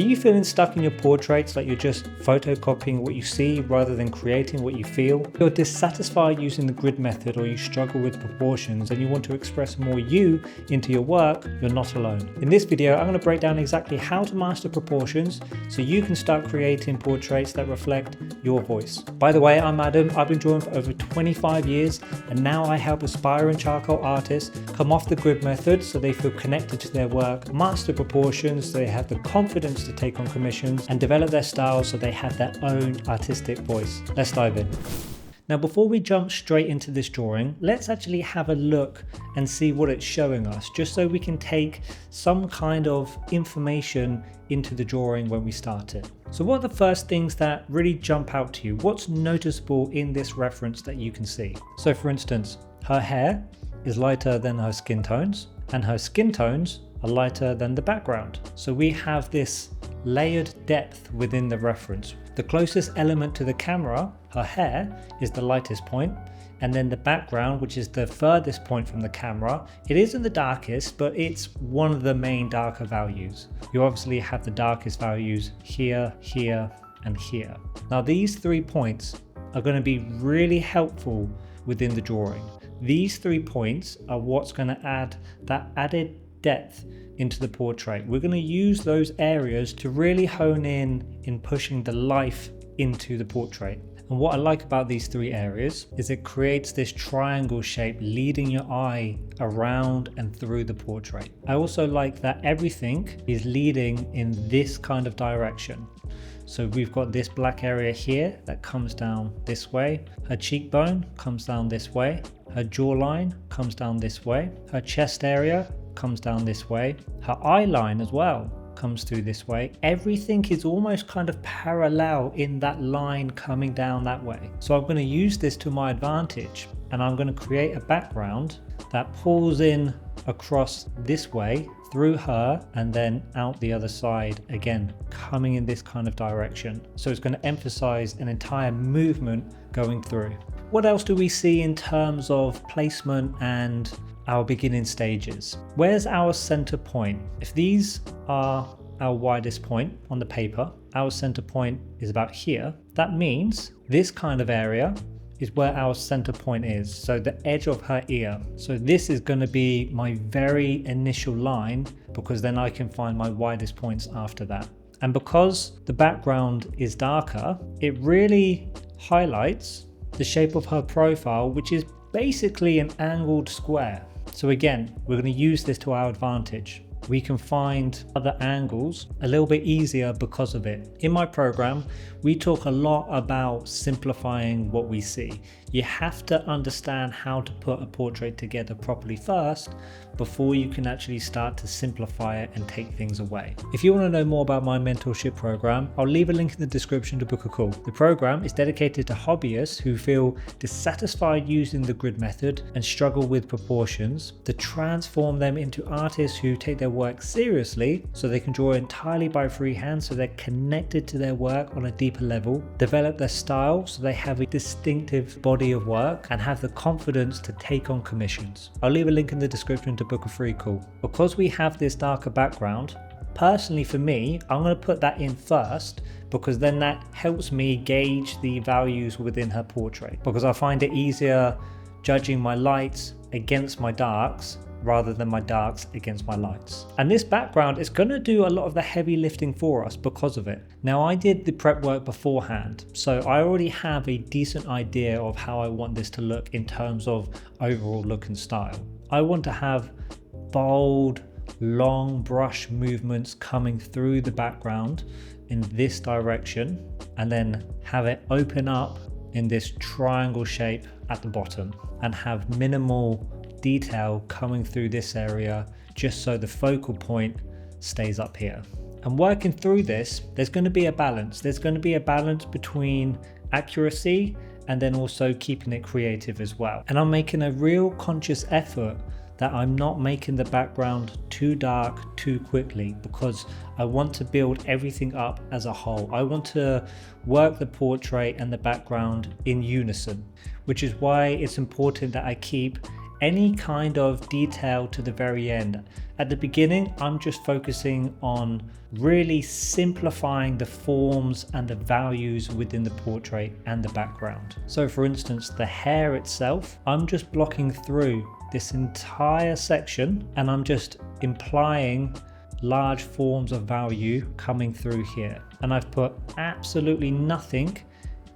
Are you feeling stuck in your portraits, like you're just photocopying what you see rather than creating what you feel? You're dissatisfied using the grid method, or you struggle with proportions and you want to express more you into your work? You're not alone. In this video, I'm going to break down exactly how to master proportions so you can start creating portraits that reflect your voice. By the way, I'm Adam. I've been drawing for over 25 years and now I help aspiring charcoal artists come off the grid method so they feel connected to their work, master proportions so they have the confidence to take on commissions, and develop their style so they have their own artistic voice. Let's dive in. Now, before we jump straight into this drawing, let's actually have a look and see what it's showing us, just so we can take some kind of information into the drawing when we start it. So what are the first things that really jump out to you? What's noticeable in this reference that you can see? So for instance, her hair is lighter than her skin tones, and her skin tones are lighter than the background. So we have this layered depth within the reference. The closest element to the camera, her hair, is the lightest point, and then the background, which is the furthest point from the camera, it isn't the darkest, but it's one of the main darker values. You obviously have the darkest values here, here, and here. Now these 3 points are going to be really helpful within the drawing. These 3 points are what's going to add that added depth into the portrait. We're going to use those areas to really hone in pushing the life into the portrait. And what I like about these 3 areas is it creates this triangle shape leading your eye around and through the portrait. I also like that everything is leading in this kind of direction. So we've got this black area here that comes down this way. Her cheekbone comes down this way. Her jawline comes down this way. Her chest area comes down this way. Her eye line as well comes through this way. Everything is almost kind of parallel in that line coming down that way. So I'm going to use this to my advantage, and I'm going to create a background that pulls in across this way through her and then out the other side, again coming in this kind of direction. So it's going to emphasize an entire movement going through. What else do we see in terms of placement and our beginning stages? Where's our center point? If these are our widest point on the paper, our center point is about here. That means this kind of area is where our center point is. So the edge of her ear. So this is going to be my very initial line, because then I can find my widest points after that. And because the background is darker, it really highlights the shape of her profile, which is basically an angled square. So again, we're going to use this to our advantage. We can find other angles a little bit easier because of it. In my program, we talk a lot about simplifying what we see. You have to understand how to put a portrait together properly first before you can actually start to simplify it and take things away. If you want to know more about my mentorship program, I'll leave a link in the description to book a call. The program is dedicated to hobbyists who feel dissatisfied using the grid method and struggle with proportions, to transform them into artists who take their work seriously so they can draw entirely by freehand, so they're connected to their work on a deeper level, develop their style so they have a distinctive body of work and have the confidence to take on commissions. I'll leave a link in the description to book a free call. Because we have this darker background, personally for me, I'm going to put that in first, because then that helps me gauge the values within her portrait, because I find it easier judging my lights against my darks rather than my darks against my lights. And this background is going to do a lot of the heavy lifting for us because of it. Now, I did the prep work beforehand, so I already have a decent idea of how I want this to look in terms of overall look and style. I want to have bold, long brush movements coming through the background in this direction, and then have it open up in this triangle shape at the bottom, and have minimal detail coming through this area, just so the focal point stays up here. And working through this, there's going to be a balance. There's going to be a balance between accuracy and then also keeping it creative as well. And I'm making a real conscious effort that I'm not making the background too dark too quickly, because I want to build everything up as a whole. I want to work the portrait and the background in unison, which is why it's important that I keep any kind of detail to the very end. At the beginning, I'm just focusing on really simplifying the forms and the values within the portrait and the background. So for instance, the hair itself, I'm just blocking through this entire section and I'm just implying large forms of value coming through here. And I've put absolutely nothing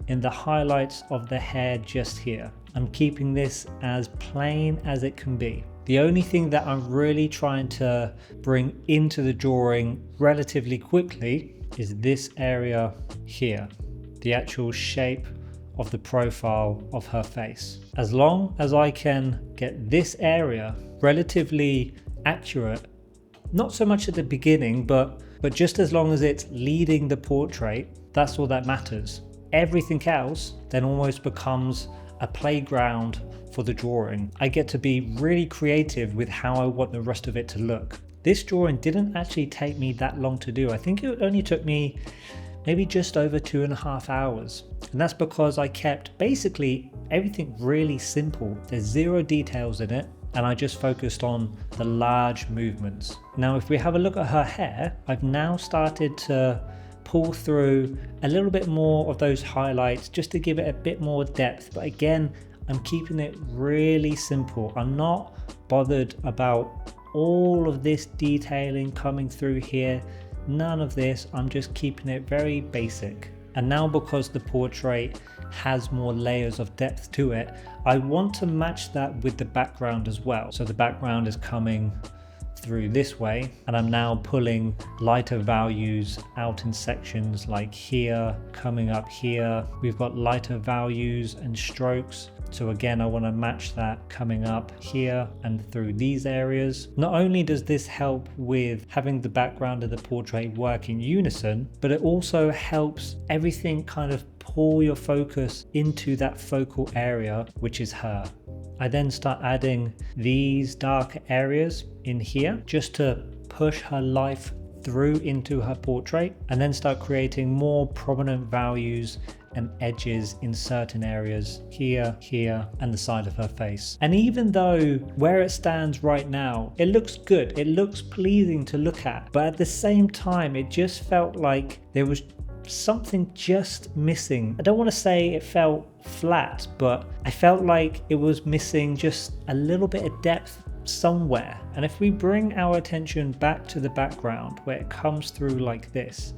in the highlights of the hair just here. I'm keeping this as plain as it can be. The only thing that I'm really trying to bring into the drawing relatively quickly is this area here, the actual shape of the profile of her face. As long as I can get this area relatively accurate, not so much at the beginning, but just as long as it's leading the portrait, that's all that matters. Everything else then almost becomes a playground for the drawing. I get to be really creative with how I want the rest of it to look. This drawing didn't actually take me that long to do. I think it only took me maybe just over 2.5 hours. And that's because I kept basically everything really simple. There's 0 details in it, and I just focused on the large movements. Now, if we have a look at her hair, I've now started to pull through a little bit more of those highlights just to give it a bit more depth. But again, I'm keeping it really simple. I'm not bothered about all of this detailing coming through here. None of this. I'm just keeping it very basic. And now, because the portrait has more layers of depth to it, I want to match that with the background as well. So the background is coming through this way, and I'm now pulling lighter values out in sections like here, coming up here. We've got lighter values and strokes. So again, I want to match that coming up here and through these areas. Not only does this help with having the background of the portrait work in unison, but it also helps everything kind of pull your focus into that focal area, which is her. I then start adding these darker areas in here just to push her life through into her portrait, and then start creating more prominent values and edges in certain areas here, here, and the side of her face. And even though where it stands right now, it looks good, it looks pleasing to look at, but at the same time, it just felt like there was something just missing. I don't want to say it felt flat, but I felt like it was missing just a little bit of depth somewhere. And if we bring our attention back to the background where it comes through like this,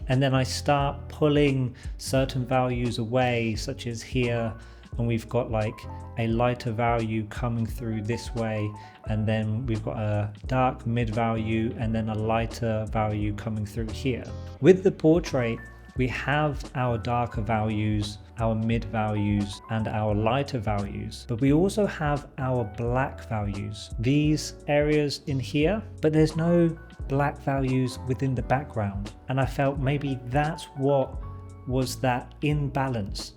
and then I start pulling certain values away, such as here, and we've got like a lighter value coming through this way, and then we've got a dark mid value and then a lighter value coming through here. With the portrait, we have our darker values, our mid values, and our lighter values, but we also have our black values, these areas in here, but there's no black values within the background. And I felt maybe that's what was that imbalance.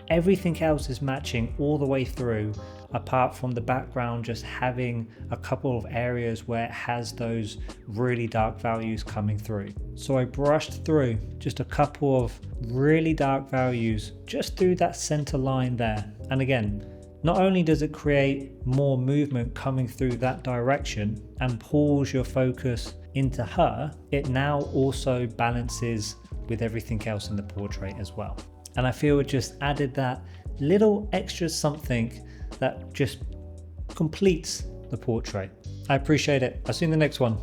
Everything else is matching all the way through, apart from the background just having a couple of areas where it has those really dark values coming through. So I brushed through just a couple of really dark values just through that center line there. And again, not only does it create more movement coming through that direction and pulls your focus into her, it now also balances with everything else in the portrait as well. And I feel it just added that little extra something that just completes the portrait. I appreciate it. I'll see you in the next one.